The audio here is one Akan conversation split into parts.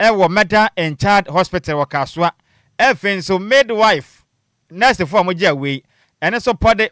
ewo meda and child hospital wakaswa efin so midwife nurse for mo gya we ene so pode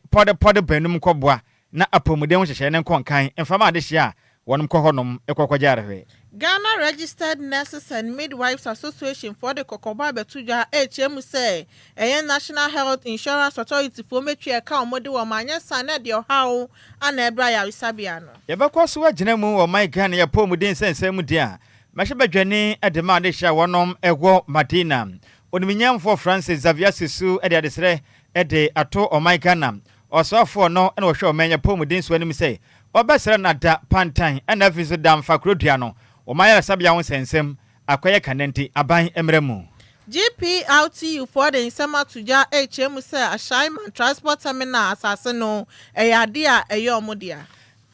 benum kobwa na apomuden hyehyɛ ne nkonkan mfama de hye a wonum kɔ honom ekɔkɔgyarehwe Ghana Registered Nurses and Midwives Association for the Kokoba Betuja HM say a National Health Insurance Authority for metri account mode wa manya sana de how ana ebra ya Isabiano. Yebakɔ so agyina mu wɔ my Ghana ya pomuden sensem dia. Mahye badwane edema de hye wonom ego Madina. Oniminyamfo Francis Xavier Sisu ede adesre ede ato o my Ghana. Osofo no na wo hwe o manya pomuden so anim say obesere na da pantan ana afiso dam fakrodua no. Omaya sabia won sensem akoye kanenti aban emremu GPRTU for the Insema Tuja HM say Ashaiman Transport Terminal asase no eyade a eyomodia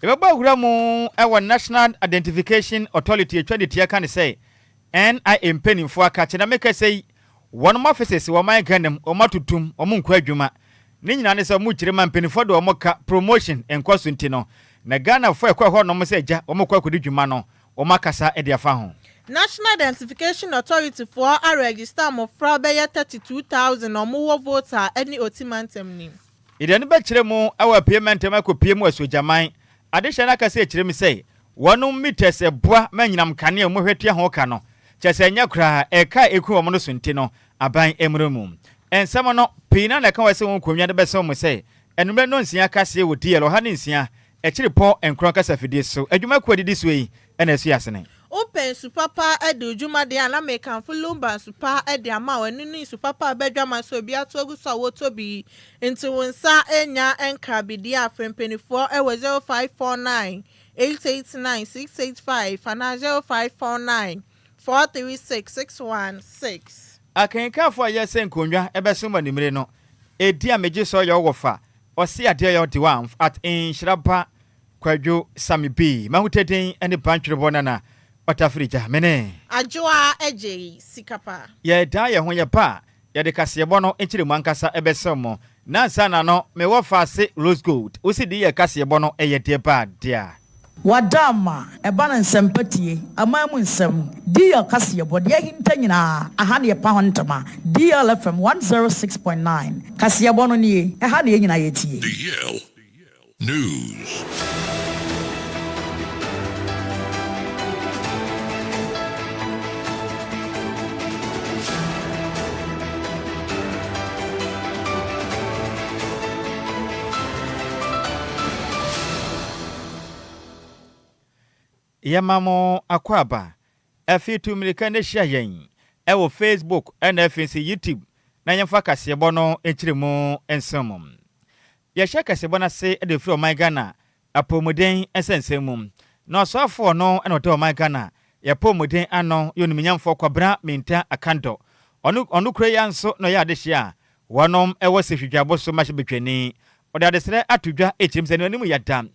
Ebaba hura mu ewo National Identification Authority atwade tie kan say NIM penifo aka che na meka say one offices wo man ganem o matutum o mu nkwa adwuma ne nyina ne say mu kire man penifo de o moka promotion enkoso nti no na Ghana fo ekwa ho no mo say ja o mokwa kodi dwuma no Omakasa ediafa ho. National Identification Authority for a register mo frabeya 32,000 omo voter any otimantem nim. Ide ne be kire mu awa payment ma ko pie mu asojaman. Adehye na kase kire mi say wonum meters eboa manyinam kane mu hwetua ho ka no. Chese nya kra eka eku omo no sunti no aban emremu. Ensem no pina na ka wase won konwa de be se mo say enumre no nsia kase wo DL ha ne nsia e kire po enkron kasa fidie so adwuma ko didi so yi enesu yasene open supapa ede ojuma de ana mekan fu Lumba supa ede ama wani ni supapa bedwama so bia to ogu so wotobi nti wonsa enya enka bidi afempenifo ewe 0549 889 685 ana 0549 436 616 akenka fo yesen konwa ebesoma nimire no edi ameje so yo wofa osi ade yo de one at Nhyiraba Kwadwo Sammy B mahuteden ene pantwere bonana otafrija mene Adjoa Agyei Sikapa ye da ye ho ye pa ye de kaseyebo no enchire mu ankasa ebesomo na nsa na no me wo fa se rose gold osi di ye kaseyebo no eye de ba dia Wadama ebana nsempatie amamu nsem di ya kaseyebo de hinta nyina aha ne pa hontama DLFM 106.9 kaseyebo no nie aha ne nyina yetie DL News. Yamamo akwaba afitu milika ne hia yen ewo Facebook and FNC YouTube na yemfa kaseyebo no enchiremu ensomum ye hia kaseyebo na se e de fri o my Ghana apomuden ensensemu na osofo no na ote o my Ghana ye pomuden ano yoniminyamfo kwabra minta akando onu kure ya nso no ya de hia wonom ewo sehwedwabo so mahye betwani ode adesere atudwa echirim se no animu yadam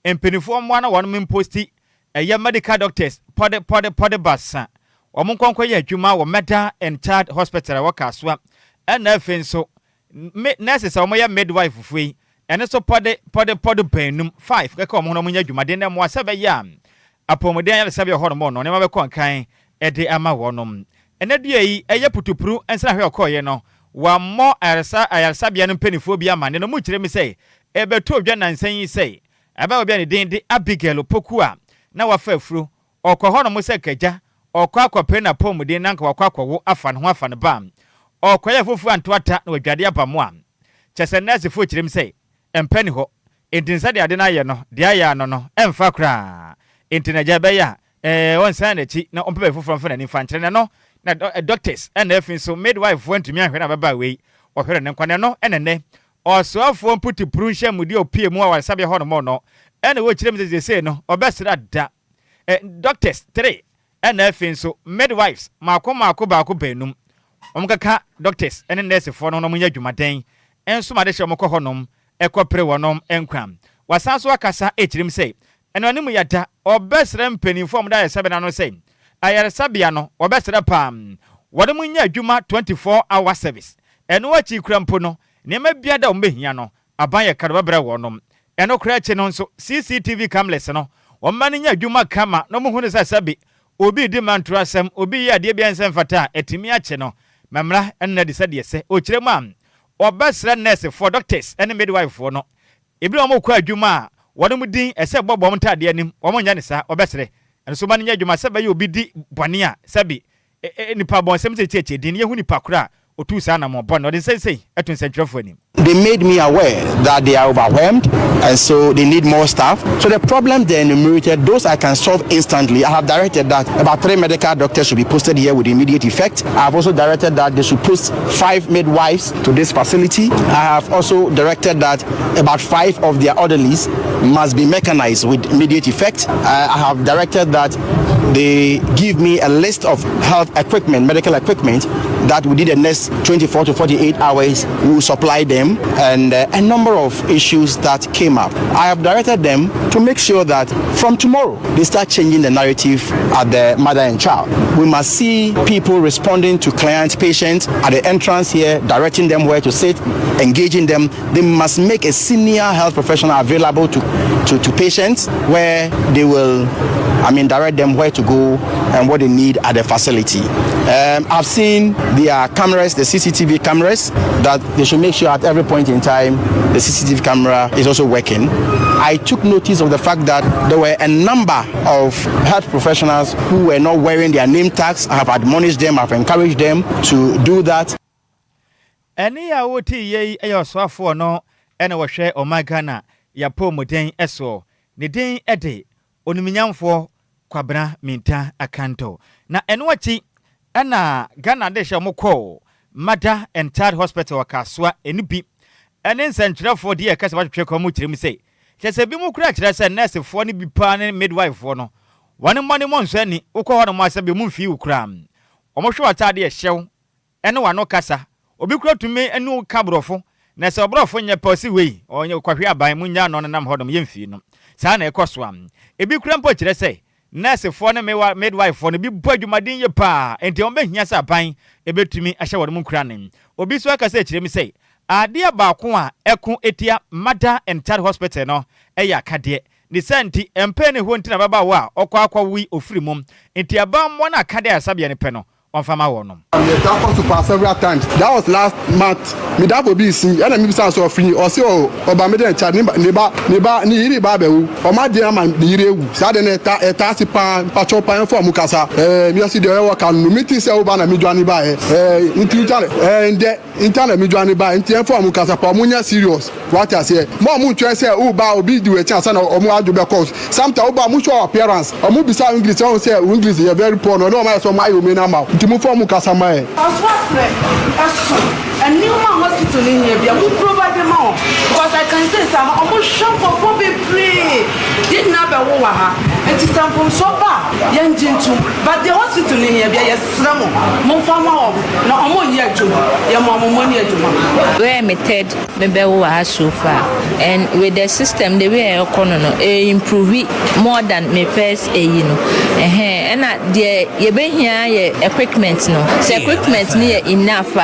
empenifo mo na wonom imposti medical doctors pode basa omun konkwa ye adwuma wo meda and child hospital wakaswa na afin so nurses o moya midwife fui ene so pode benum 5 kaka omun no munya adwuma de na mo asebe ya apomuden ya sebe hormone no ne ma be konkan ede ama wonom ene dua yi eye putupuru ensra hwe okoye no wa mo ayarsa bia no penifo bia ma ne no mu kire mi sei ebeto odwa nansan yi sei aba obi ne den de Abigail Pokua na wafa afuru okọ no mo se kaja okọ akọpe na pomuden nanka wakọ akọwo afa ne ho afa ne ba okọ ya fofu antoata na wadwade abamo a chese nurse fo kirim sei empani ho entinsa de ade na ye no de aya no emfa kra entinaja be ya wonsan na chi na ompe fofu mfa na ni fa nkyere no na doctors and efin so midwife went to me ahwe na baba we ohwere ne nkwane no enene osoafo mputi prunhye mudi opie mu a wasabe ho no mo no ene wo kirim ze no obesra da doctors 3 ene efin so midwives mako ba benum omkaka doctors ene nurse fo no munya dwumaden enso ma de hye omkọ honom ekopre wonom enkwan wasanso akasa ekirim sei ene onimu yada obesra mpenifo mo da yesebe na no sei ayaresabia no obesra pam wode munya adwuma 24 hour service ene wachi krampo no nema bia da ombehia no aban ye kadobabra wonom eno kra che no nso CCTV cameras no omma nya adwuma kama no muhu ne sasabi obi di mantro asem obi ya de bia nsem fata etimi ache no memra enna de sade se o kire mam obesra nurse for doctors and midwife for no ebi o mo kwa adwuma a wonu mudin ese bobom ntade anim o mo nya ne sa obesre enso ma nya adwuma se ba ye obi di bone a sabi nipa bon sem cheche din ye hu nipa kura otu sa na mo bon no de sei etun sentrefo anim. They made me aware that they are overwhelmed and so they need more staff. So the problem they enumerated, those I can solve instantly. I have directed that about 3 medical doctors should be posted here with immediate effect. I have also directed that they should post 5 midwives to this facility. I have also directed that about 5 of their orderlies must be mechanized with immediate effect. I have directed that they give me a list of health equipment, medical equipment, that within the next 24 to 48 hours we will supply them, and a number of issues that came up. I have directed them to make sure that from tomorrow they start changing the narrative at the mother and child. We must see people responding to clients, patients at the entrance here, directing them where to sit, engaging them. They must make a senior health professional available to patients where they will, direct them where to go and what they need at the facility. I've seen their cameras, the CCTV cameras, that they should make sure at every point in time the CCTV camera is also working. I took notice of the fact that there were a number of health professionals who were not wearing their name tags. I have admonished them, I have encouraged them to do that. Any awoti ye eyoswafo no ene wo hwe omagana ya pomuden eso ne den ede onuminyamfo kwabra minta akanto na enwachi ana Ghana de hye mokọ Mother and Child Hospital wakaswa enibi ene nsantrefo de yakasa batwe kwa mu kirim sei kyese bi mu kura kire se nurse fo ne bi pa ne midwife fo no wane money monso ani ukọ hono mo asabe mu mfi ukura omohwe watade ye hyew ene wano kasa obi kura tumi enu kabrofo na se obrofo nye pasi wei onye kwahwe aban mu nya no nam hodom yemfi no saa na ekoso am ebi kura mpo kire se nurse for ne midwife for ne bi boadwumadin ye pa enti on behia sa ban ebetumi ahye wode mu kura ne obi so aka se kire mi sei ade ba ko a eko etia Mother and Child Hospital no eya akade ni senti empe ne ho ntina baba wo a okwa akwa wi ofiri mum enti aba mo na akade asabia ne pe no on fama wo no that happened to pass several times. That was last month. Me that will be seen. And me say so free. Or say oba me den chat ni Nhyiraba be wu. O ma dey am Nhyiraba. Sa de na eta si pan pacho pan for mu kasa. Me see the work and no meeting say oba na me dwani ba nti utale nde intana me dwani ba nti for mu kasa pa mu nya serious. What I say. Mo mu twa say oba obi di we chance na o mu adu be cause. Sometimes oba mu show appearance. O mu bisa English o say English is very poor. No ma so my o me na ma. Nti mu for mu kasa ma a new hospital in here, we provide them all. Because I can say, I'm almost sure for be free. Didn't have a war, and it's time from so far, young gentle. But the hospital in here, yes, Slamo, Monfama, no more yet to your mama money to where me Ted, maybe so far. And with the system, the way I improve it more than me first, and you been here, equipment, no, so equipment near enough.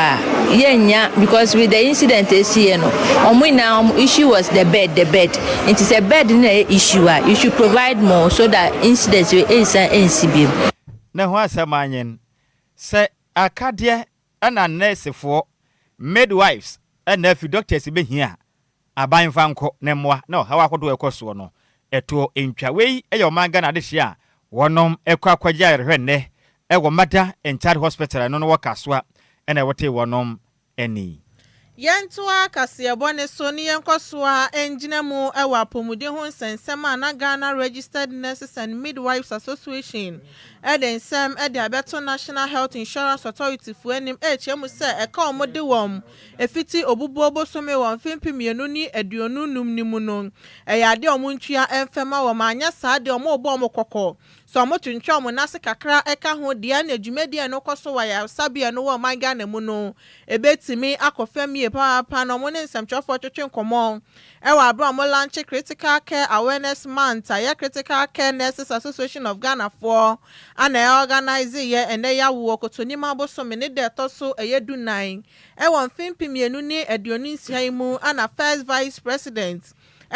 Yeah, because with the incident here, now issue was the bed. It is a bed issue. You should provide more so that incidents will NCB. Now, what's a man? Say, Acadia and a nurse for midwives and nephew doctors be here. A buying fanco, Nemoa, no, how I could do a course or no. A tour in Chaway, a your man gonna this year. One a quaquajar rene, a Mother and Child Hospital, and no work as well. And I would take one any. Yantua Cassia Bonne Sony and Coswa, Engineer Mo, our Pomudihon, and Semana Ghana Registered Nurses and Midwives Association. Eden Sam at the Alberta National Health Insurance Authority for NMH, say a call modewom, a fiti obubobo some 150 million, a dionunum nimunon, a yadio munchia and fema or mania sad or more bomb coco. So much in charm when Nasaka eka ho diane jumedia no kosowaya sabia no my Ghana muno. A bet to me, I confirm me a panomon and some for church common. Ewa Abraham launch Critical Care Awareness Month, a Critical Care Nurses Association of Ghana for. And I organize here and they are walk to Nimabo so many there also a year do 9. I want Fimpi Mienuni a Dionys Haimu and a first vice president.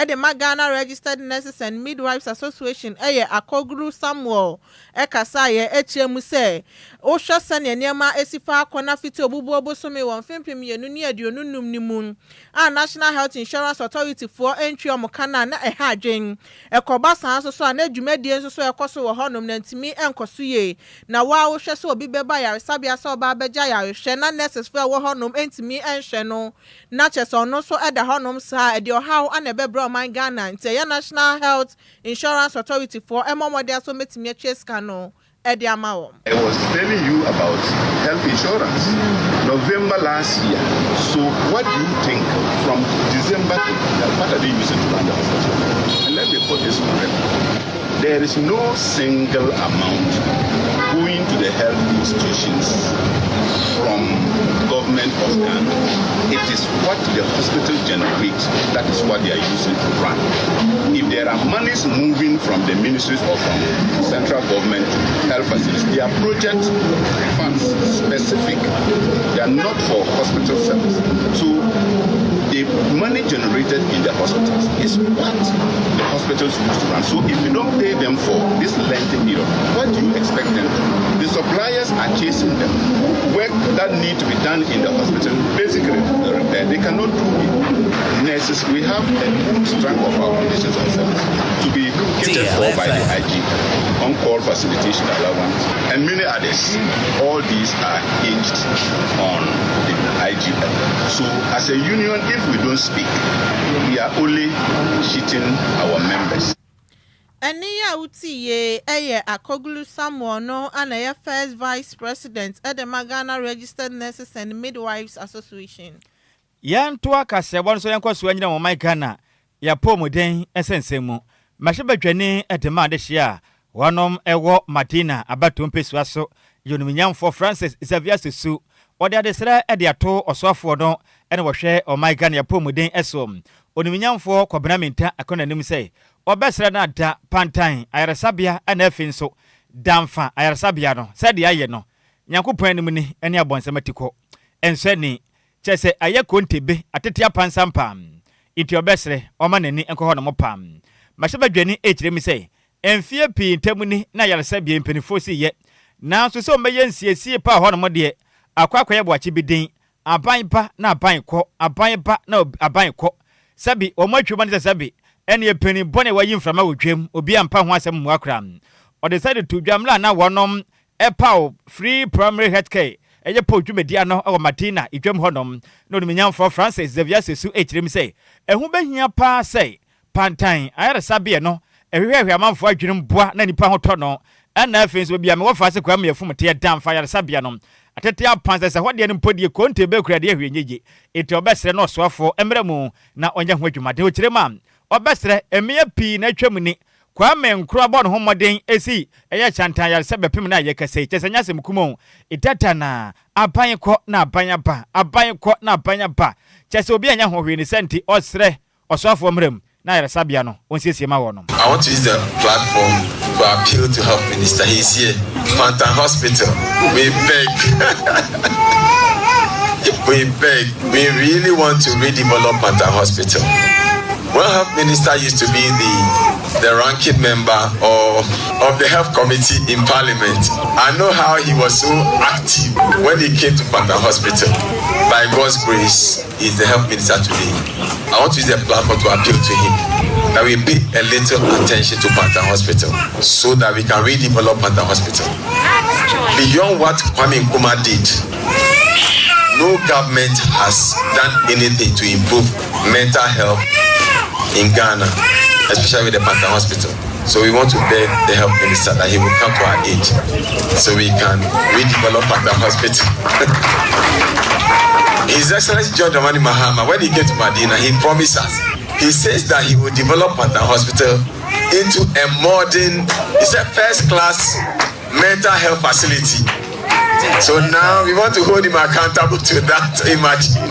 the Ghana Registered Nurses and Midwives Association Akoglu Samuel Ekasaye Echemu say Osha Sanya Nyama Esifa Kona Fiti Obubu Obosome won fempem yenu ni aduonu num ni mu a National Health Insurance Authority for entry omokana na eha adwen ekoba san so na dwumadie so ekoso wo honom na ntimi enkoso ye na wa wo hwe so obi beba yaresabia so oba beja yarehwe na nurses for wo honom ntimi enhwe no na cheso no so eda honom sa ede ohaw ana bebra man Ghana nte ya National Health Insurance Authority for emomode so metimi acheska no. I was telling you about health insurance November last year. So what do you think from December to what are they using to run the hospital? And let me put this correctly. There is no single amount going to the health institutions from government of Ghana. It is what the hospital generates. That is what they are using to run. If there are monies moving from the ministries or from central government to health facilities, they are project funds specific. They are not for hospital service. So the money generated in the hospitals is what the hospitals used to run. So if you don't pay them for this lengthy period, what do you expect them to do? The suppliers are chasing them. Work that need to be done in the hospital, basically they cannot do it. Nurses, we have a good strength of our conditions of service to be catered for by the IG, on-call facilitation allowance, and many others. All these are hinged on the IGF. So as a union, if we don't speak, we are only cheating our members. Eniya utiye Akoglu Samuel no ana first vice president at the Ghana Registered Nurses and Midwives Association. Yan toa kasebon so yanko so anyina mo Ghana ya pomuden esensemu mahye badwane edema de hia wonom ewo Madina abatompesu aso yonuminyamfo Francis Xavier Sesu ode adesra ede ato osofo no ene wo hwe o Ghana ya pomuden esom onuminyamfo kwabnaminta akonanim sei obesra na da pantan ayaresabia ana afinso damfa ayaresabia no sede aye no nyankopon anim ni ene abonsamatiko ensani chese aye kontebe atete apansam pam iti obesre omanani enkoho no pam mahebadwani echiremi sei enfie pi ntamuni na ayaresabia impenifo si ye nanso se omeye nsiesie pa ho no mode akwakoye boachi bidin abanpa na abanko abanpa na abanko sabi omwatwuma ne sabi ene epeni bone wayi mframa wodwem obi ampa ho asem mu akra o decided to dwamla na wonom epaw free primary healthcare eye po dwumedia no o Madina idwem honom no numenyamfo Francis Xavier Sesu echirem sei ehu behia pa sei pantan ayaresabie no ehwehwe amanfo adwunem boa na nipa ho to no ana afenso bia me wo fa se kwa me yafumte damfa ayaresabie no atete apanse se hode ne mpodie kontebe kura de ahwenyeje eti obesere no soafo emremu na onya ho adwumade o kirema obesere emia pi na twamuni kwa me nkura bo no homoden esi eye chantan yare sebepim na ye kase chesanya se mkumo itata na abanko na abanyaba abanko na abanyaba chese obi anya ho hwe ni senti osre osofo emrem na yare sabia no onsiesie ma wo no. I want to use the platform to appeal to Health Minister. He's here. Pantan Hospital. We beg. We beg. We really want to redevelop Pantan Hospital. When Health Minister used to be the ranking member of the Health Committee in Parliament, I know how he was so active when he came to Pantan Hospital. By God's grace, he's the Health Minister today. I want to use the platform to appeal to him that we pay a little attention to Pantan Hospital so that we can redevelop Pantan Hospital. Beyond what Kwame Nkrumah did, no government has done anything to improve mental health in Ghana, especially with the Pantan Hospital. So we want to beg the Health Minister that he will come to our aid so we can redevelop Pantan Hospital. His Excellency John Dramani Mahama, when he came to Madina, he promised us. He says that he will develop Pantan Hospital into a modern, it's a first-class mental health facility. So now we want to hold him accountable to that. Imagine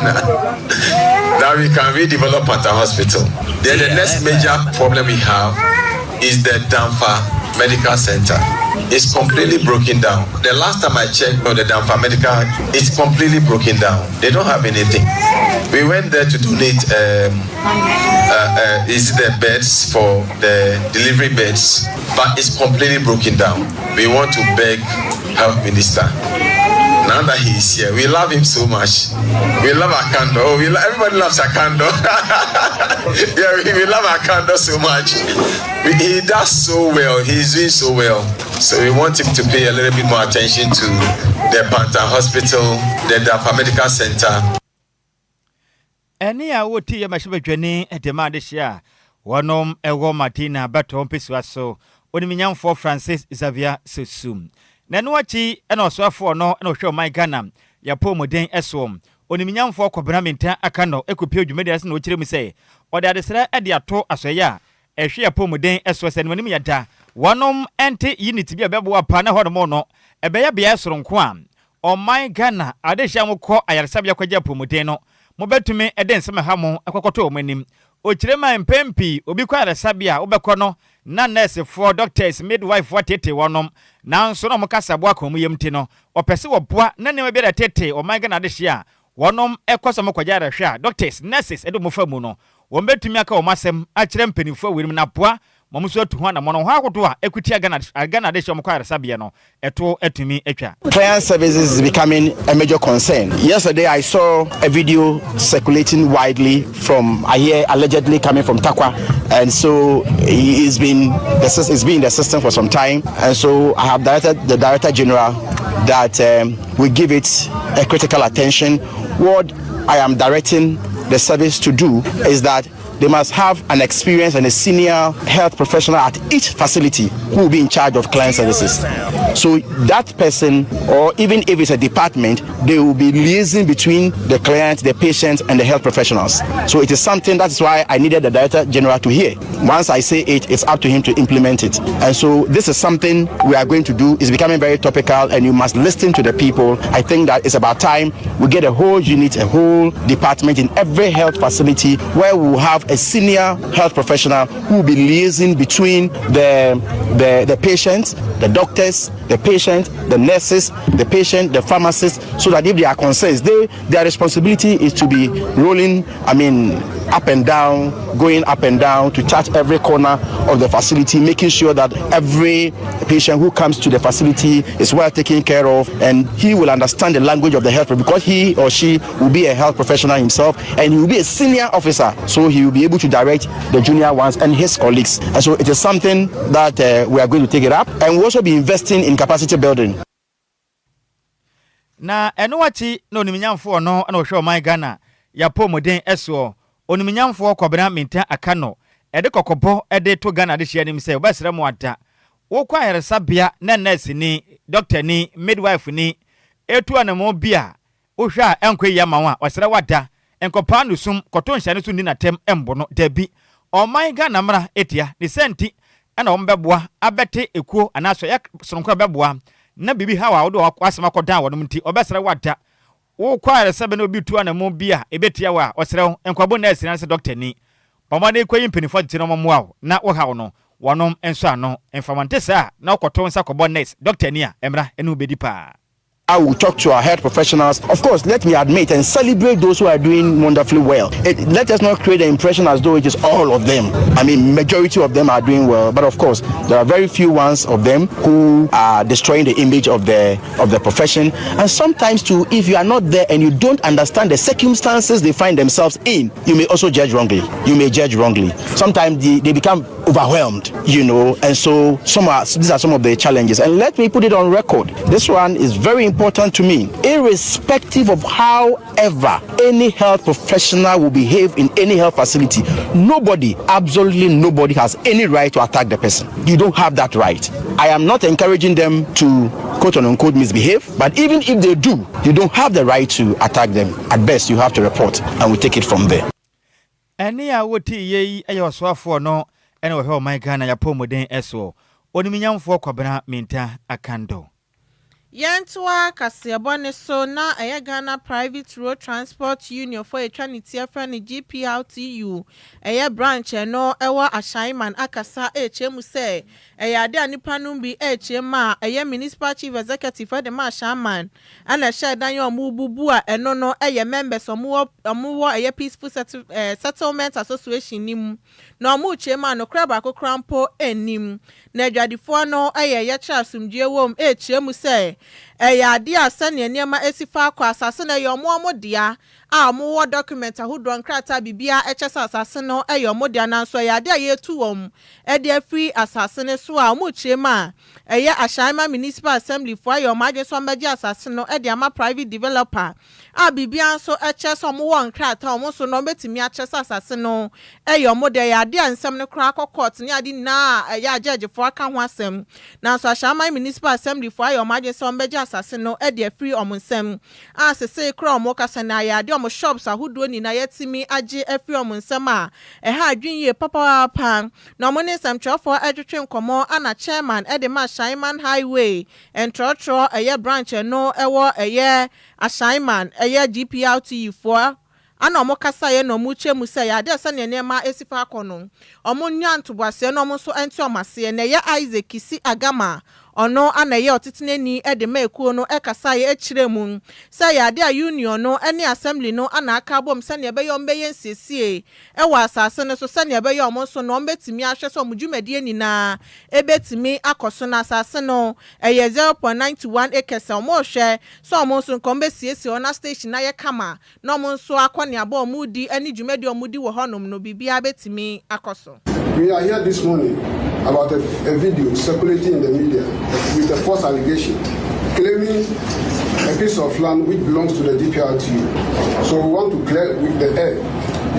that we can redevelop Pantan Hospital. Then the next major problem we have is the damper Medical Center is completely broken down. The last time I checked on the Damfa Medical, it's completely broken down. They don't have anything. We went there to donate is the beds for the delivery beds, but it's completely broken down. We want to beg Health Minister. Now that he's here, we love him so much. We love Akando. Oh, everybody loves Akando. Yeah, we love Akando so much. He does so well. He's doing so well. So we want him to pay a little bit more attention to the Panta Hospital, the Dampa Medical Center. Any I tea a machine journey at the Madishia. One ewo Martina Baton Piswaso. Onimian for Francis Xavier so soon. Nanuachi and also for no show my Ghana. Ya po modern eswom. Onimian for Cobraminta Akano, Equipio Medias no chim say. Or that is at the ato asoya. A share po modern eswas and when yada. One anti unit to be a bebo pana hormono. A bear biasron quam. Or my Ghana, Adeshamu ko Ayasabia Kwaja Pomodeno. Mobetume eden sema hamo akokoto omanim ochirema mpempi obi kwa resabia obekono na nurse for doctors midwife watete wonom na nso no mukasa bo akomu yemti no opese wo boa na ne mabia tete o my Ghana de hia wonom ekoso mokwaja rehwa doctors nurses edo mofamu no wombetumi aka o masem akire mpanifo werim na boa Mamuso to one among Hakotua, Equity Ghana de Shomquire Sabiano, Eto Etumi Echa. Client services is becoming a major concern. Yesterday, I saw a video circulating widely from allegedly coming from Takwa, and so it's been in the system for some time. And so I have directed the Director General that we give it a critical attention. What I am directing the service to do is that they must have an experience and a senior health professional at each facility who will be in charge of client services. So that person, or even if it's a department, they will be liaising between the client, the patient, and the health professionals. So it is something, that's why I needed the Director General to hear. Once I say it, it's up to him to implement it. And so this is something we are going to do. It's becoming very topical, and you must listen to the people. I think that it's about time we get a whole unit, a whole department in every health facility where we will have a senior health professional who will be liaising between the patients, the doctors, the patient, the nurses, the patient, the pharmacists, so that if there are concerns, their responsibility is to be rolling, up and down, going up and down to touch every corner of the facility, making sure that every patient who comes to the facility is well taken care of, and he will understand the language of the health, because he or she will be a health professional himself, and he will be a senior officer, so he will be able to direct the junior ones and his colleagues. And so it is something that we are going to take it up, and we'll also be investing in capacity building. Na enuachi no niminyamfo no na ohwe my Ghana ya pomodin eso oniminyamfo kwabena minta akano ede kokobo ede to Ghana de hia nim se obasra mu ata wo kwa yeresabia na nurse ni doctor ni midwife ni etu anamo bia ohwe a enkwe yama wa wasra wada enkopa no sum koton hia ne so ni natem embo no dabi o my Ghana mra etia ni senti ana ombeboa abete ekuo anaso ya sonkwa beboa na bibi hawa wo do asema kodan wo nti obesere wada wo kware sebe na obi tu anamo bia ebetia wa osere enkwabo nurse na se doctor ni pamane kwayi mpenifo tino momo na wo hawo no wonom enso ano enfamante sa na okoto nsa kobo nurse doctor ni a emra enu bedi pa. I will talk to our health professionals. Of course, let me admit and celebrate those who are doing wonderfully well. Let us not create the impression as though it is all of them. Majority of them are doing well, but of course, there are very few ones of them who are destroying the image of the profession. And sometimes too, if you are not there and you don't understand the circumstances they find themselves in, you may also judge wrongly. Sometimes they become overwhelmed, and so these are some of the challenges. And let me put it on record. This one is very important to me. Irrespective of however any health professional will behave in any health facility, absolutely nobody has any right to attack the person. You don't have that right. I am not encouraging them to quote unquote misbehave, but even if they do, you don't have the right to attack them. At best, you have to report, and we take it from there. Any awoti ye ayoswafo no ene wo my Ghana ya pomodin eso oniminyamfo kwabena minta akando. Yentwa kasebone so na Ghana Private Road Transport Union for etwanity friend GPRTU branch no ewa Ashaiman akasa chemu say Ade anipa no bi echema municipal chief executive for the Shaman ana share dan yo bubu a eno no members omuwo peaceful settlement association nim na omu chema no kraba kokrampo enim na adwadifo no ye cha asumdue wom echemu se ade asane niema esifa akwa asase na ye omo dia a omuwo document ahodo nkrata bibia echesa asase no omo dia na so ade ayetu wom ade afri asase ne so a omu chema Ashaima Municipal Assembly for your majesty somebody asase no ama private developer a bibia so echesa omuwo nkrata omo so no betimi achesa asase no omo dia ade ansem ne kra court ne ade na judge for aka ho asem na so Ashaima Municipal Assembly for your majesty somebody asase no free omo nsem a sese kra omo kasa na ade omo shops ahodo ni na yetimi age free omo nsem a ha adwinye papa na omo ne nsem twofo adwetwe nkomo ana chairman Ashaiman highway and trotro branch no Ashaiman GPLT for ana omo kasa ye no mu chemu se ya de se ne nema esifa akono omo nyanto boase no omo so enti omase ne ye Isaac Agama ono ana ye oteteneni de maekuo no kasa ye echiremu se ya de union no ene assembly no ana aka bom se ne be yo mbeye nsiesie wa asase no so se ne be yo omo so no mbetimi ahwe so omdwumade ni na ebetimi akoso na asase no 0.91 acres omo hwe so omo so nkombe siesie ona station na ye kama no omo so akọ ne abo omudi eni dwumade omudi wo honom no bibia betimi akoso. We are here this morning about a video circulating in the media with a false allegation claiming a piece of land which belongs to the GPLTU. So we want to clear with the air.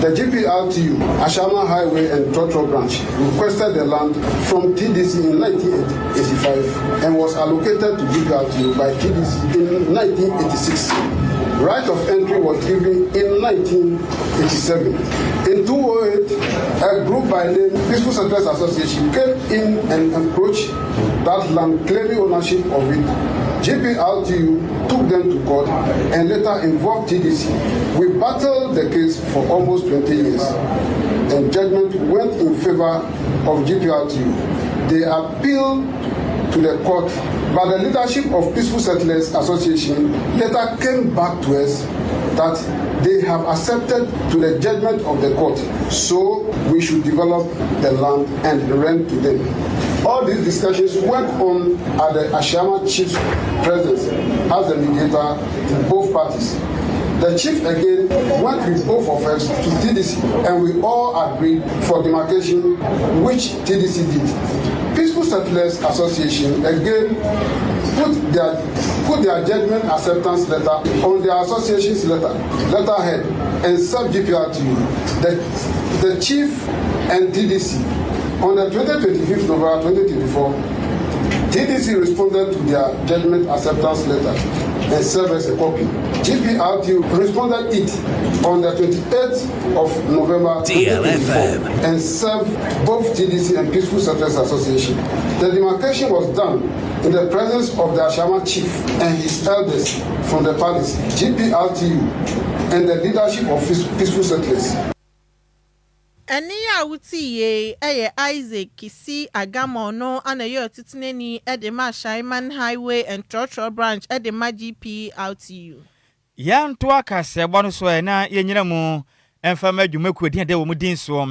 The GPLTU, Ashama Highway and Trotro branch, requested the land from TDC in 1985 and was allocated to GPLTU by TDC in 1986. Right of entry was given in 1987. In 2008, a group by name Peaceful Settlers Association came in and approached that land, claiming ownership of it. GPLTU took them to court and later involved TDC. We battled the case for almost 20 years, and judgment went in favor of GPLTU. They appealed to the court, but the leadership of Peaceful Settlers Association later came back to us that they have accepted to the judgment of the court, so we should develop the land and rent to them. All these discussions went on at the Ashama chief's presence as the mediator in both parties. The chief again went with both of us to TDC, and we all agreed for demarcation, which TDC did. Peaceful Settlers Association again put their judgment acceptance letter on their association's letterhead and served GPLTU. The chief and TDC on the 25th November 2024, TDC responded to their judgment acceptance letter and served as a copy. GPLTU responded it on the 28th of November 2024 and served both TDC and Peaceful Settlers Association. The demarcation was done in the presence of the Ashama chief and his elders from the palace, GPLTU, and the leadership of Peaceful Settlers. Eni ya wuti ye Isaac Agama no ana ye otitineni edema Shaiman Highway and Trotro branch edema GPLTU. Yan to aka se bonu so na yenyina mu emfama dwumakuadin de wo mudin so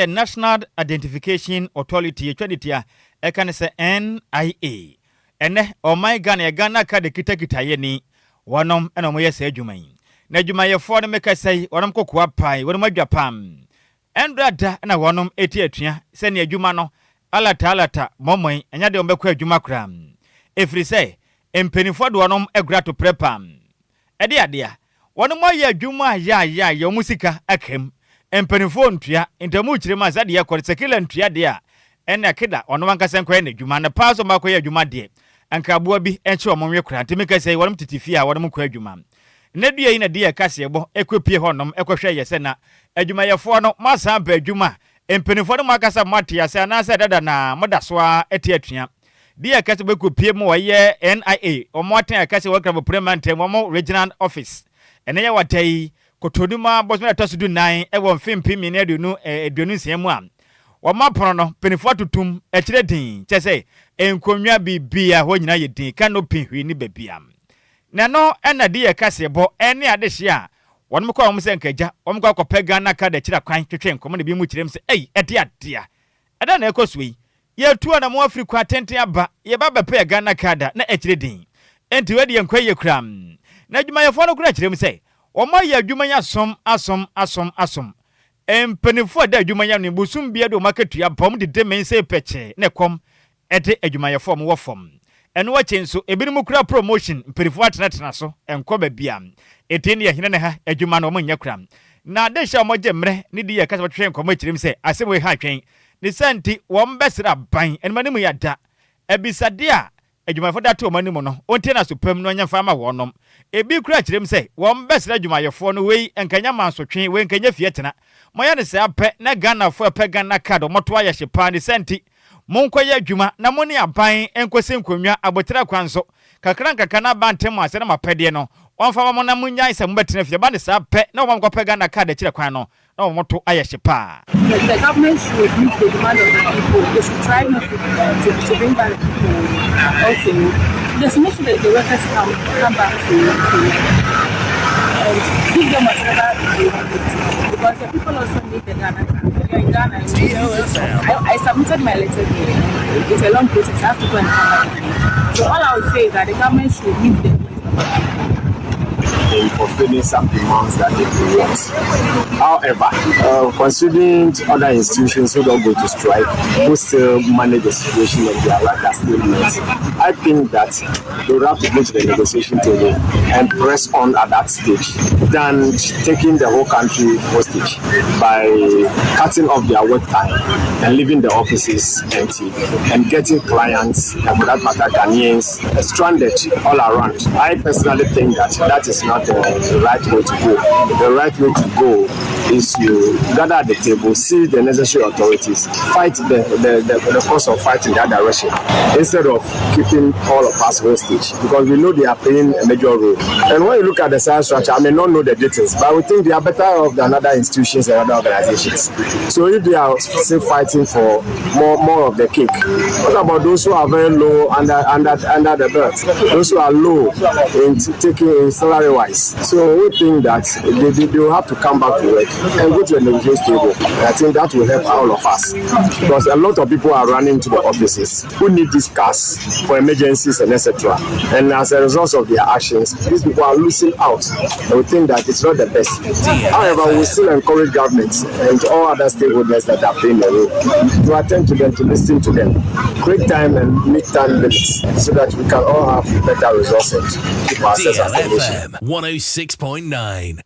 National Identification Authority etwaditia kan se NIA ene Ghana ka de kitakita ye ni wonom ena mo ye se adwuman na adwumayefo no meka sai wonom kokoa pai wonom adwapam Endrada na wonom eti atua se ne adwuma no alata momoi enya de ombekọ adwuma kram efri se empenifo de wonom agura to prepam ede adea wonom aye adwuma ya musika akem empenifo ntua entamu kirema zade ya kore sekila ntua de a ena kida wonom ankasa nkwa na adwuma na paso makoye adwuma de anka aboa bi enche omonwe kura ntemeka se wonom titifi a wonom kọ adwuma Nedua ina dia kasebo ekwepie honom ekohwe yese na adwumayefo no masa ba adwuma empenifo no makasa matia se na se dada na modasoa eti atua dia kasebo ekwepie mo ye NIA omoten akase wakra parliament mo regional office ene ya watai kotoduma bosme tosudu 9 ewo mfimpi minedunu edunu siemu a wama pono no penifo tutum e kire din che se enkonwa bibia ho nyina ye din canopy hwi ni babia na no na de ye kasebo ene adehye a wonm kwa wom se nkaja wom kwa kopa Ghana card e kire kwan twetwe nkomo na bi mu kirem se ede adia ada na ekosui ye tuo na mo Africa atenten aba ye baba pa Ghana card na e kire din enti wedi enkwaye kram na adwumayefo no kura kirem se woma ye adwumanya asom empenifo da adwumanya no busum bia do maketua bom de men se peche ne kom ede adwumayefo mo wofom eno wa chenso ebinim kura promotion mpenifo atena so enko ba bia eteni ye hene ne ha adwuma no mo nya kura na de sha mo je mre ne di ye kasa twetwe enko mo kirim se asem we ha twen ne santi wo mbesra ban enmane mu ya da ebisade a adwumayefo da to mani mu no onte na so pam no nya fama wonom ebi kura kirem se wo mbesra adwumayefo no wei enkanya mansotwe wei enkanya fietena moya ne se apɛ na Ghana fo apɛ Ghana card moto aye hyepa ne senti monkoye adwuma na moni aban enkwese nkonwa abotira kwanso kakran na bantem ase na mapɛde no onfa mo na munya isa mbetena fie ba ne se apɛ na wo mkopɛ Ghana card akire kwan no na wo moto aye hyepa. The government should meet the demand of the people. They should try not to bring back the people. Also, just make sure that the workers come back to and give them whatever they want. Because the people also need the Ghana card. In Ghana, I submitted my letter here. It's a long process. I have to go and come back. So all I would say is that the government should meet the in fulfilling some demands that they want. However, considering other institutions who don't go to strike, who still manage the situation and their right are still met, I think that they will have to go to the negotiation table and press on at that stage than taking the whole country hostage by cutting off their work time and leaving the offices empty and getting clients and for that matter Ghanaians stranded all around. I personally think that is not the right way to go. The right way to go is to gather at the table, see the necessary authorities, fight the cause of fighting that direction instead of keeping all of us hostage, because we know they are playing a major role. And when you look at the science structure, I may not know the details, but we think they are better off than other institutions and other organizations. So if they are still fighting for more of the cake, what about those who are very low under the belt, those who are low in taking salary wise? So we think that they will have to come back to work and go to the negotiation table. I think that will help all of us, because a lot of people are running to the offices who need these cars for emergencies and etc. And as a result of their actions, these people are losing out. And we think that it's not the best. However, we still encourage governments and all other stakeholders that are playing a role to attend to them, to listen to them, create time and make time limits so that we can all have better resources to access information. 106.9.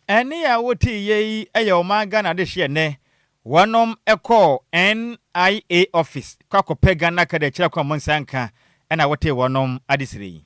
Eni ya woti ye eyoma Ghana de hye ne wonom eko NIA office kwakope Ghana ka de kira kwa monsanka ena wote wonom adisiri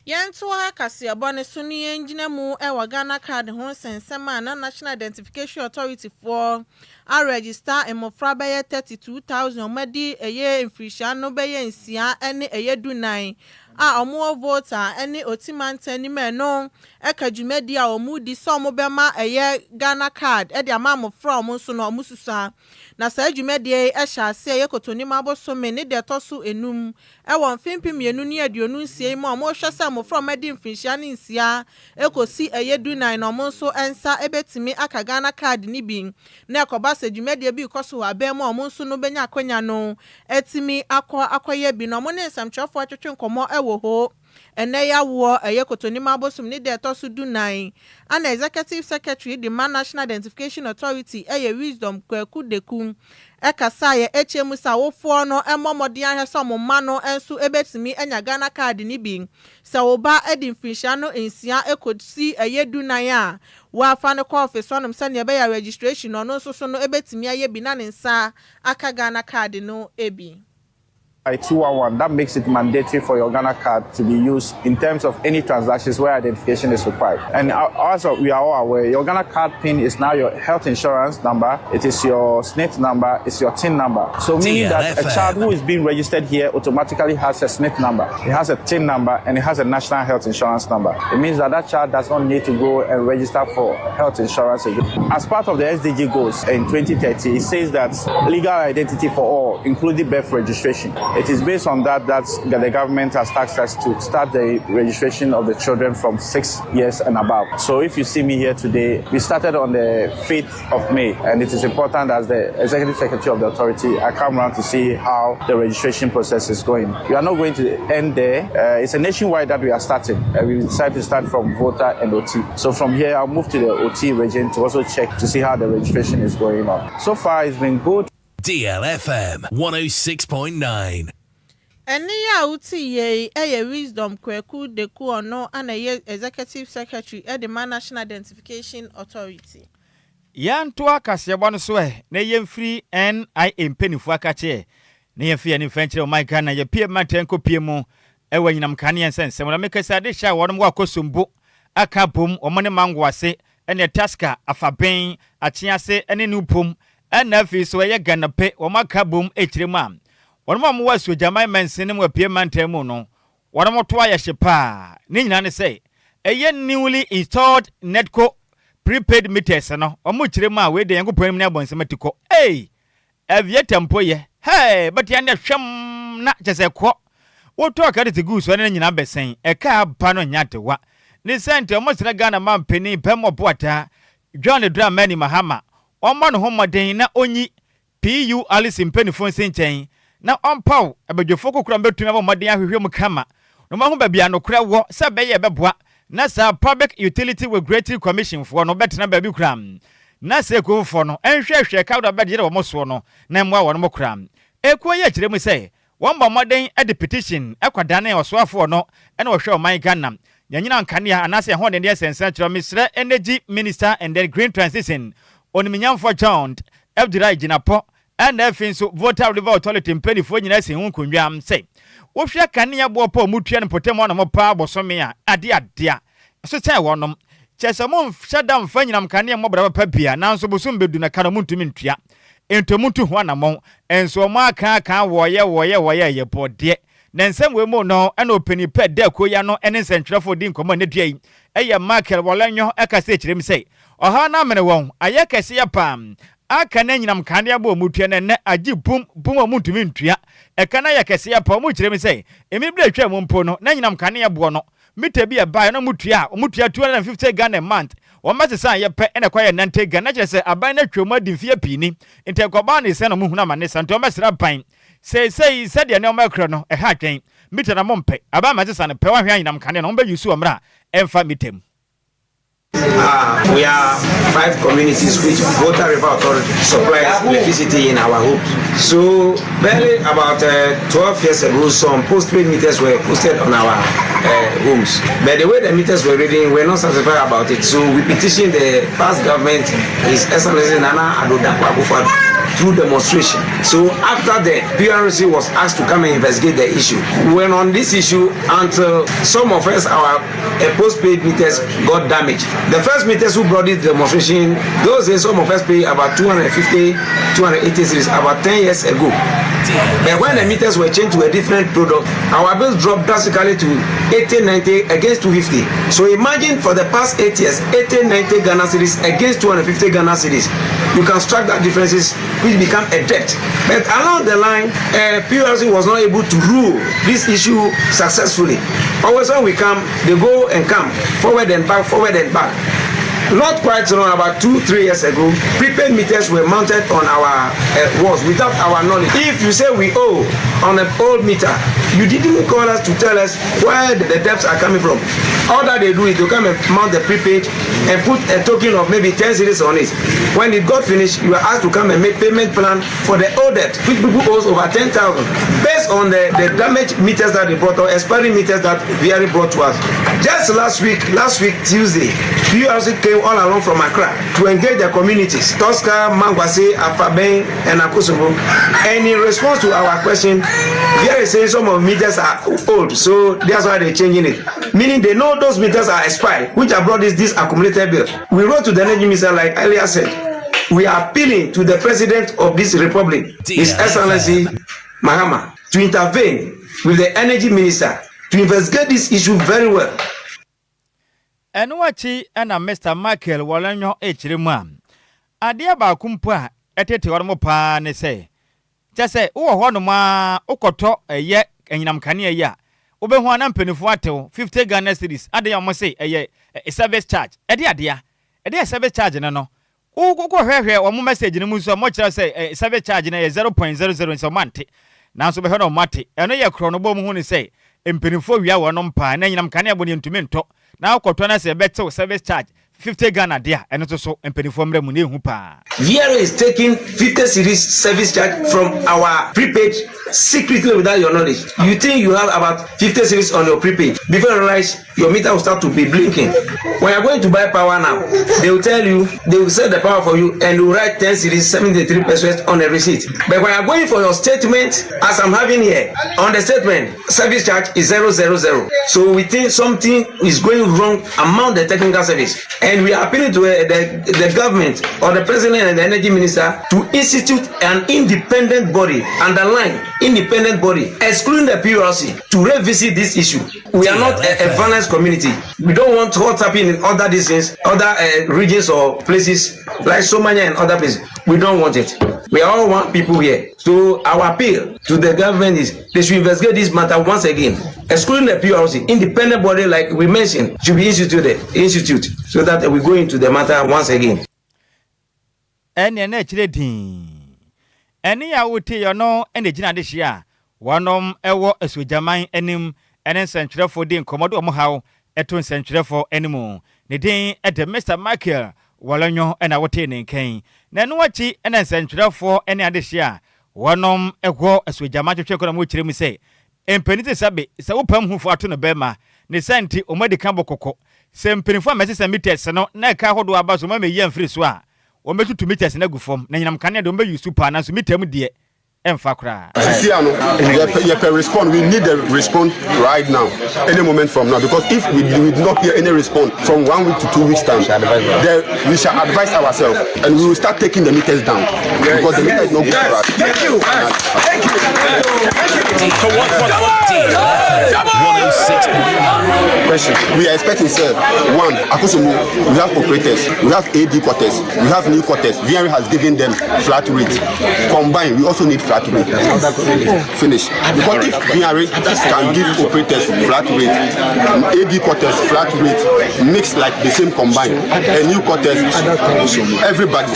Yentu akasi abone suni enjina mu ewa Ghana card ho sensema na National Identification Authority for a register emofra beye 32,000 omedi eye infrisha no beye nsia ene eye dunan a omo voter ene otimante ni me no ekadwumedi a omu di so omo bema eye Ghana card e de ama amofra omo so no omo susa na sa adwumedi e hya ase eye kotoni maboso me ne de toso enum e won fimpi mienu ni aduonu nsie mu omo hwese amofra medi mfinhia ne nsia ekosi eye dunan no omo so ensa ebetimi aka Ghana card ni bi na ekoba sa adwumedi bi koso abem omo so no benya akonya no etimi akoye bi no omo ne nsamtwefo atwetwe nkomo ho ene ya wo eye kotoni mabosum ni de to su dunan ana executive secretary the National Identification Authority eye Wisdom Kwaku Deku ekasa ye HM sa wofo no emomode ahweso momma no enso ebetimi enya Ghana card ni bi sa oba edi mfinhia no ensia ekosi eye dunan a wa fa ne office onom se ne be ya registration no so no ebetimi aye bi na ne nsa aka Ghana card no ebi 211 that makes it mandatory for your Ghana card to be used in terms of any transactions where identification is required. And also, we are all aware, your Ghana card PIN is now your health insurance number, it is your SNIT number, it's your TIN number. So meaning that a child who is being registered here automatically has a SNIT number, it has a TIN number, and it has a national health insurance number. It means that that child does not need to go and register for health insurance again. As part of the SDG goals in 2030, it says that legal identity for all, including birth registration. It is based on that the government has tasked us to start the registration of the children from 6 years and above. So if you see me here today, we started on the 5th of May, and it is important as the Executive Secretary of the authority, I come around to see how the registration process is going. We are not going to end there. It's a nationwide that we are starting. We decided to start from voter and OT. So from here, I'll move to the OT region to also check to see how the registration is going on. So far, it's been good. DLFM 106.9. Any outie a wisdom kweku deku or no and a executive secretary at the National Identification Authority. Yan toa kasebon swe na yem free NIM penifo akache na yem free any French o my Ghana ye pie maten ko pie mu e wanyinam Ghanaian sense wala mekasa de sha wonum wa kosumbu aka bom o mone mangwase ene taska afaben achiase ene nupom ena fi so ye Ghana pe o maka bom echirema wonum mo wasu jamai mensin mu pie maten mu no wonum to ayehye pa ni nyina ne say eye newly installed netco prepaid meters no omo chirema we de yango pon mu na bonsematiko avia tempo ye hey but ya ne hwem na chese ko wo to aka de gusu ne nyina besen e ka ba no nyatewa ni sente omo sina Ghana man peni pemo boata John Dramani Mahama omo no homoden na onyi PU Alice mpeni fon senchen na ompaw abadwofo kokura mbetumi abomoden ahwehwem kama no ma ho babia no kura wo se be ye beboa na sa Public Utility Regulatory Commission for no betena baby kram na se ko for no enhwehwe ka do bedje wo moso no na mwa wo no kram eko ye kire mu se won ba moden e petition ekwada na osoafo no e na wo hwe o man Ghana nyanyina nkanea anase ho de sense kire Mr. Energy Minister and the Green Transition oniminyamfo John Abdullah Jinapo and efinso Voter River Authority mpedifo nyina se hu konwam se wo hwe kanea bo pa omutua ne potemo na mo pa bosome a ade adea so tell wonom chesamo shadam fanyinam kanea mo bra pa bia nanso bosum bedu na kana muntumi ntua entomuntu ho anamo enso mo aka woye ye bode nensem we mo no ana openi pe de koya no ene nsentwerefo di nkomo ne duai eye Michael Wolanyo aka se kirem sei oha na mene won aye kese ya pam aka na nyinam kanea bo mutua ne agi bum omuntumi ntua eka na ya kese ya pam mo kirem sei emi bla twa mo mpo no na nyinam kanea bo no mita bi abai na mutua 250 Ghana a month o matesa ye pe ene kwa ye nante Ghana chese abai na twom adimfie pini inte kwaba ne se no muhuna mane santo o mesra ban sei de ne o makro no e ha twen mita na mompe aba matesa ne pe wa hwan yinam kane no mba yusu omra emfa mitem. We are 5 communities which Voter River Authority supplies electricity in our homes. So, barely about 12 years ago, some postpaid meters were posted on our homes. But the way the meters were reading, we're not satisfied about it. So, we petitioned the past government, His Excellency Nana Adjoa Agyei Sikapa, through demonstration. So, after the PRC was asked to come and investigate the issue, we went on this issue until some of us, our postpaid meters got damaged. The first meters who brought this demonstration, those days some of us pay about 250, 280 cities about 10 years ago. But when the meters were changed to a different product, our bills dropped drastically to 80, 90 against 250. So imagine for the past 8 years, 80, 90 Ghana cedis against 250 Ghana cedis. You can strike that differences which become a debt. But along the line, PRC was not able to rule this issue successfully. Always when we come, they go and come, forward and back, forward and back. Not quite long, about 2-3 years ago, prepaid meters were mounted on our walls without our knowledge. If you say we owe on an old meter, you didn't call us to tell us where the debts are coming from. All that they do is to come and mount the prepaid and put a token of maybe 10 cedis on it. When it got finished, you were asked to come and make payment plan for the old debt, which people owe over 10,000. Based on the damaged meters that they brought or expiring meters that VRA brought to us. Just last week Tuesday, PRC came all along from Accra to engage the communities, Tosca, Mangwase, Afaben, and Akosovo. And in response to our question, VRA is saying some of meters are old, so that's why they're changing it. Meaning they know those meters are expired, which have brought this accumulated bill. We wrote to the energy minister, like earlier said, we are appealing to the president of this republic, His Excellency Mahama, to intervene with the energy minister to investigate this issue very well. And wachi and Mr. Michael Walanyo Hrima. Adia ba kumpa etete warmo pa ne se. Just say, oh, one ma okoto ye enyinam kane ya. Obehu ana mpenifo atew 50 Ghana cedis. Ade ya mo say a service charge. Ede service charge na no. Go hwehwe wo message ne mu so mo kira say service charge na 0.00 so mante. Na so be no mate. Eno ye kro no bo mu hu ne say mpenifo wia wo no mpa na enyinam kane aboni ntumi nto. Na okoto na say better service charge 50 Ghana there and also mpenifo mre mu ne hu pa. VRA is taking 50 series service charge from our prepaid secretly without your knowledge. You think you have about 50 series on your prepaid. Before you realize, your meter will start to be blinking. When you're going to buy power now, they will tell you, they will set the power for you and you write 10 series 73 pesos on a receipt. But when you're going for your statement, as I'm having here, on the statement, service charge is 000. So we think something is going wrong among the technical service. And we are appealing to the government or the president and the energy minister to institute an independent body, underline independent body, excluding the PRC, to revisit this issue. We are not a violent community. We don't want what's happening in other districts, other regions or places like Somalia and other places. We don't want it. We all want people here. So our appeal to the government is they should investigate this matter once again, excluding the PRC. Independent body, like we mentioned, should be instituted so that we go into the matter once again. Any awuti yono ene gina de hia wonom ewo asujaman enim ene nsentwerefo de nkomodo omo hawo eto nsentwerefo enimu ne din ede Mr. Michael Walanyo ena wote ne nkan na no wachi ene nsentwerefo ene ade hia wonom ewo asujaman twetwe kono mo kiremu se empenite sabe se wopam hufo ato no bema ne senti omadi kan bokoko se mpenifo amese meters no na ka hodo abaso ma meyi amfiri so a Ometu meters na gufom na nyinam kane de ombe use pa na so metem de emfa kra. See ano, you can respond. We need a response right now, any moment from now, because if we do not hear any response from 1 week to 2 weeks time, then we shall advise ourselves and we will start taking the meters down because the meter is not good for us. Thank you. So what for DLFM 106.9? Question. We are expecting, sir, one, Akosomo, we have operators, we have AD quarters, we have new quarters. VRA has given them flat rate. Combined, we also need flat rate. Finish. Because if VRA can give operators flat rate, AD quarters flat rate, mixed like the same combined, and new quarters, everybody,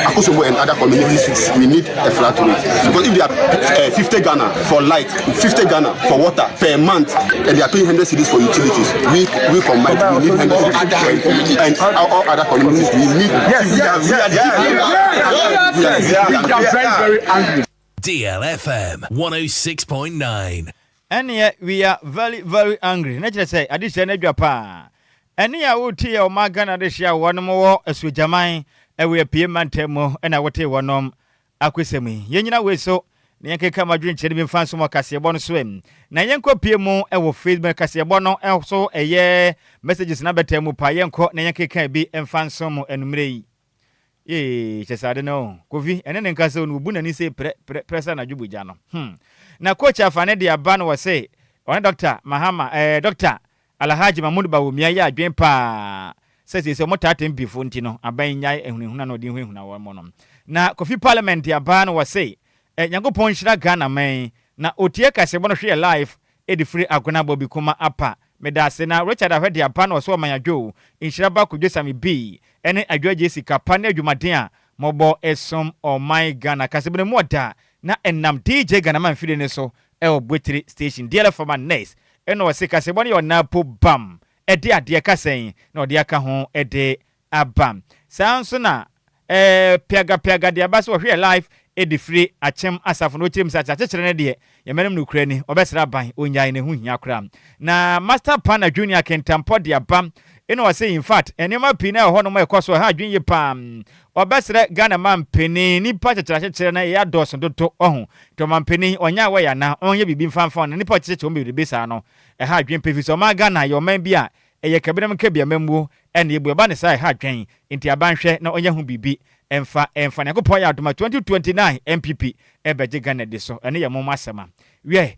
Akosomo and other communities, we need a flat rate. Because if they are 50 Ghana for light, 50 Ghana for water per month, and they are paying 100 cedis for utilities, we combine, we need 100 cedis, and all other communities, we need. We are very angry. DLFM 106.9. And yet we are very, very angry. Let's just say, addition Adjoa pa. And ya uti o magana de shia one more as we jamai, and we appear mantemo, and I would take one akwesemi. Yenina we so. Nyanke kama drink chedi fanso mo kasiyebono swim na yenko pie mu ewo Facebook kasiyebono also eye messages na betemu pa yenko na yanke kan bi emfanso mo enumre yi chesade no kofi ene ne nkase onu bu na ni se presa na dwubuja no na coach afane de aba no wose on Dr. Mahama Dr. Alhaji Mahmud Bawumia ya adwen pa se mo tatem bifo ntino aban nyai ehunehuna no de ehunehuna wo mo no na kofi parliament ya aba no wose Nyankopon shira Ghana man na otie kasebo no hwe live edi free agona bobi kuma apa medase na Richard ahwede apa no so man Adjoa Nhyiraba Kwadwo Sammy B ene Adjoa Agyei Sikapa na adwumaden a mobo esom o my Ghana kasebo ne moda na enam DJ Ghana man fide ne so Bwetri station DLFM nice eno wase kasebo ne yona po bam ede ade kasen na ode aka ho ede abam sanso na piaga de abaso hwe live edi free achem asafo no chirim sa chachechere ne de yemenem no kura ni obesra ban onyae ne hu hia kura na master partner junior kentampo de abam eno wase in fact enema pina ho no ekoso ha adwenye pam obesre Ghana man peni ni pa chachechere na ya doso doto ohu to man peni onya we ya na onye bibi mfanfon ni pa chachechere ombe be sa no ha adwen pefiso ma Ghana yo man bia eye kabinam kabia mamuo ene ebu eba ne sai ha adwen nti abanhwe na onye hu bibi emfa ne kopɔ ya adoma 2029 MPP ebeje Ghana de so ene ye moma asema we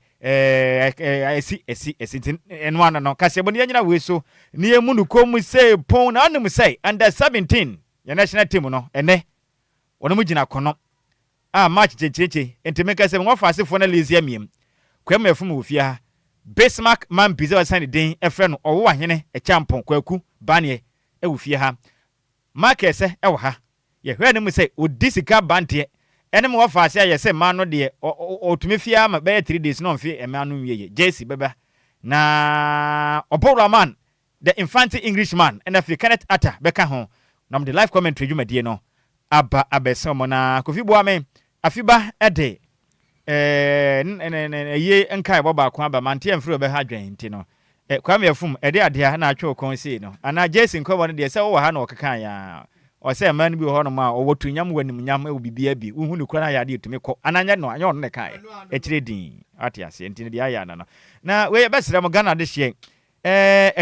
esi eno ana no kasebo ne nyina we so ne emu no kom say pon na anem say under 17 ya national team no ene wono mu gina kono match checheche enti meka say mo fa asefo na lazy amiem kwema efum ofia Bismarck man bize wasan den efre no owo ahene e champon kwaku banie e wofie ha markese e wo ha ye hwe ne mu say odisika bante ene mo wafa ase aye say man no de otumefia ma be 3 days no mfe e man no wieye JC beba na Obora man the infant Englishman and if you cannot utter beka ho na the live commentary dwumadie no aba abesomo na Kofi Boame afiba ede ye enkai boba ko aba mante amfiri obe ha dwen nti no kwame afum ede ade na atwe okon sei no ana JC nkobo no de se wo ha na okeka ya o se man bi ho no ma o wotunyam wanim nyam e bibia bi uhu ne kura na ya de tumi ko ananya no anya no ne kai e kire din ate ase nti ne de aya na we besere mo Ghana de hye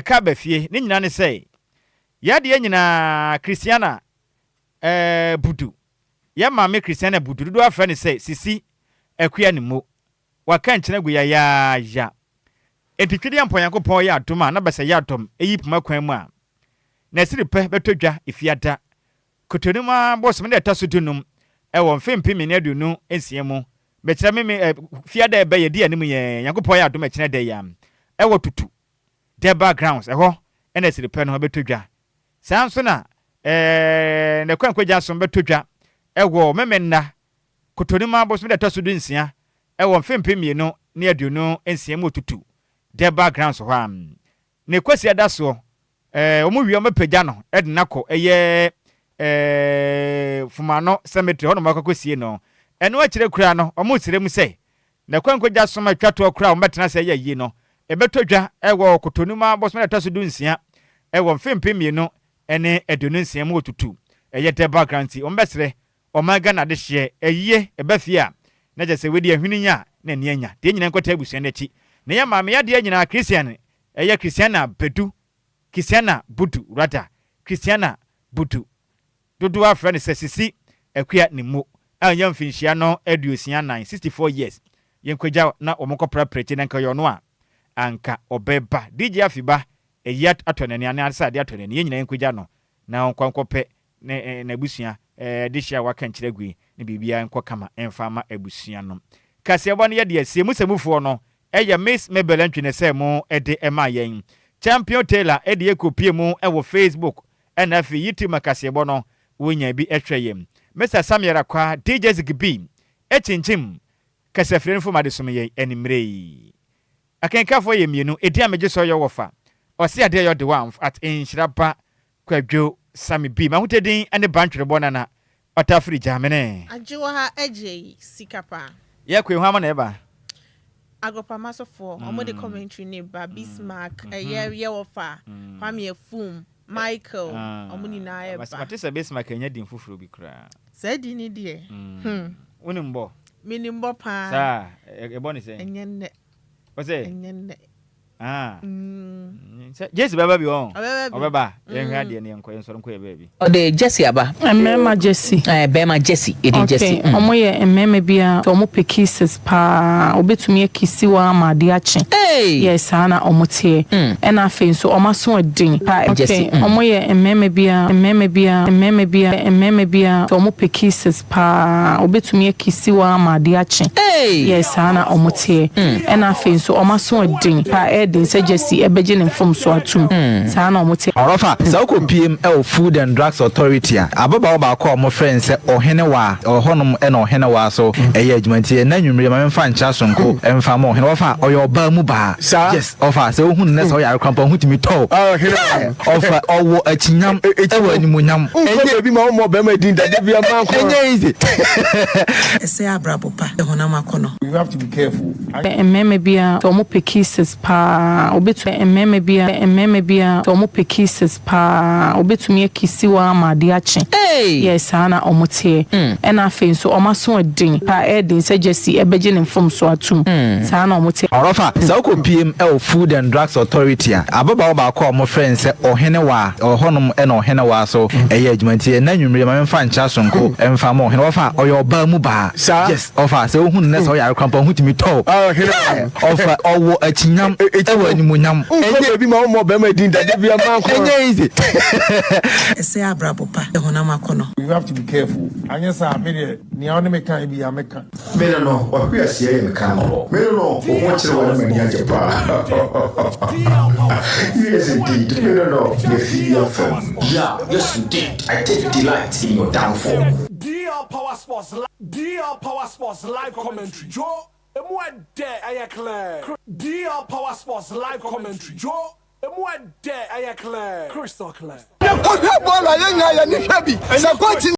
ka ba fie ne nyina ne sei ya de nyina Christiana budu ya mame Christiana budu do afra ne sei sisi akua ne mo waka nkyena gu ya etitwede ampon Yakobon ya adoma na bese ya atom eyipuma kwan mu a na siri pe betodwa ifiada kotonuma bosom na tasudunum ewo mfempimi ne adunu ensiemu bekyira me fiada ebe ye di anim ye Yakobon ya adoma kyena de ya ewo tutu the backgrounds eho na siri pe no betodwa sanso na ne kwankwaja som betodwa ewo memenna kotonuma bosom na tasudunsia ewo mfempimi no ne adunu ensiemu tutu the backgrounds ho am ne kwasi adaso omu wi omapeja no ednako eye fumano cemetery hono makokosie no eno akire kura no omu sire mu sei na kwankwaja soma twato kura ometena se ye no ebetodwa ewo kotonuma bosom na taso dunsia ewo mfempemi no ene edunu nsia mu otutu eye the background ombesere omaga na de hye eye ebafia na je se wedi ahwininya na nianya de nyina nkota abusuan achi na ya maame ya de nyina Christian eye Christiana bedu Christiana budu rata Christiana budu dodo afra ne sesisi akua ne mo anya mfinhia no aduosia 64 years yenkwaja na omokopra preche na nka yo no a anka obeba DJ afiba eyat atonani ana asade atonani nyina yenkwaja no na onkwankope na abusua dishia waka nkyere gui ne bibia enko kama enfama abusua no kasebo ne ye de asie musemufo no eye Miss Mebelantwene se mo ede ema yen Champion Taylor ede ekopie mu ewo Facebook na fi yiti makasebo no wonya bi ehweyem Mr. Samyara kwa DJ Zigbi echinchim kasafren fo madesom ye animrei akenkafo ye mienu edi ameje so yo wofa ose ade yo de one at Nhyiraba Kwadwo Sammy B mahutedin ane bantwere bonana otafri jamene Adjoa Agyei Sikapa ye kwe hwa na eba Agopa masofo omo de commentary ne ba Bismarck ye wofa kwame afum Michael omuni na eba Matisa Bismarck enya din fufuro bi kra sa di ni de wonimbo minimbo pa sa eboni se enyenne ose enyenne Jesse baba bi on obeba yenhwa de ne enko ensoro nko ye baby ode Jesse aba Emema Jesse bema Jesse edi Jesse omo ye emema bia omo pekisses pa obetumi akisi wa amade ache yes ana omo tie ena afen so omo so adin pa Jesse omo ye emema bia omo pekisses pa obetumi akisi wa amade ache yes ana omo tie ena afen so omo so adin pa edin se Jesse ebeje ne from so atum saa na omote orofa sa ko PM Food and Drugs Authority ababa ba ko mo friend say ohene wa ohonum e na ohene wa so eye adwumanti na nwumre ma memfa ncha sonko emfa mo ohene ofa oyo ba mu ba yes ofa say ohun na so ya krampa hutimi to ofa owo achinyam ewa animunyam enye bi ma mo be ma din da bia man ko enye easy say abrabo pa ehona makono you have to be careful emmeme bia to mo pekises pa obetu emmeme bia to mo pekises pa obetumi akisi wa amade ache yes ana omote ena afen so omaso adin pa edin suggestion ebeje ne form so atum saa na omote orofa sa ko PM Food and Drugs Authority ababa ba ko mo friend say ohene wa ohonum e na ohene wa so eye adwumanti na nwumre ma memfa ncha sonko emfa mo ohene ofa oyo ba mu ba yes ofa say ohun na so ya krampa hutimi to ofa owo achinyam ewa animunyam enye bi ma mo be ma din da bia man ko enye easy say abrabo pa ehona makono you have to be careful anya sa me de ni awon me kan bi ya me kan me no wa hwe asia ye me kan no me no o mo kire wa me ni ajepa yes indeed me no the DLFM yes indeed I take delight in your downfall. DL Power Sports live commentary Joe emu ade ayekle DL Power Sports live commentary Joe emu ade ayekle crystal clear.